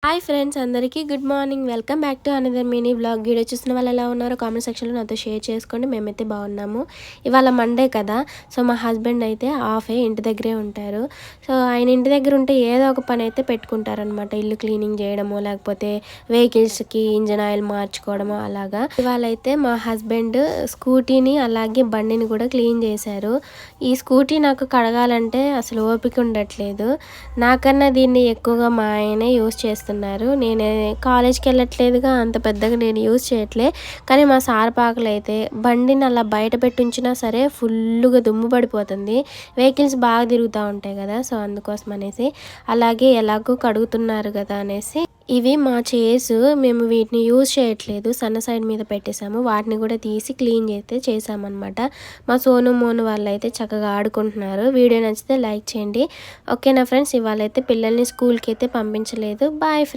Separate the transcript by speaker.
Speaker 1: Hi friends, అందరికీ good morning. Welcome back to another mini vlog. Video చూసిన వాళ్ళు ఎలా ఉన్నారో కామెంట్ సెక్షన్లో నాతో షేర్ చేసుకోండి. మేమైతే బాగున్నాము. ఇవాళ మండే కదా, సో మా హస్బెండ్ అయితే ఇంటి దగ్గరే ఉంటారు. సో ఆయన ఇంటి దగ్గర ఉంటే ఏదో ఒక పని అయితే పెట్టుకుంటారనమాట. ఇల్లు క్లీనింగ్ చేయడము, లేకపోతే వెహికల్స్కి ఇంజన్ ఆయిల్ మార్చుకోవడము అలాగా. ఇవాళ అయితే మా హస్బెండ్ స్కూటీని అలాగే బండిని కూడా క్లీన్ చేశారు. ఈ స్కూటీ నాకు కడగాలంటే అసలు ఓపిక ఉండట్లేదు. నాకన్నా దీన్ని ఎక్కువగా మా ఆయనే యూస్ చేస్తారు. నేను కాలేజ్కి వెళ్ళట్లేదుగా, అంత పెద్దగా నేను యూజ్ చేయట్లే. కానీ మా సార్ పాకలు అయితే బండిని అలా బయట పెట్టి ఉంచినా సరే ఫుల్గా దుమ్ము పడిపోతుంది. వెహికల్స్ బాగా తిరుగుతూ ఉంటాయి కదా, సో అందుకోసం అనేసి, అలాగే ఎలాగో కడుగుతున్నారు కదా అనేసి ఇవి మా చైర్స్, మేము వీటిని యూజ్ చేయట్లేదు, సన్న సైడ్ మీద పెట్టేసాము. వాటిని కూడా తీసి క్లీన్ చేసామన్నమాట. మా సోను మోను వాళ్ళు అయితే చక్కగా ఆడుకుంటున్నారు. వీడియో నచ్చితే లైక్ చేయండి. ఓకేనా ఫ్రెండ్స్, ఇవాళ అయితే పిల్లల్ని స్కూల్కి అయితే పంపించలేదు. Boy friends.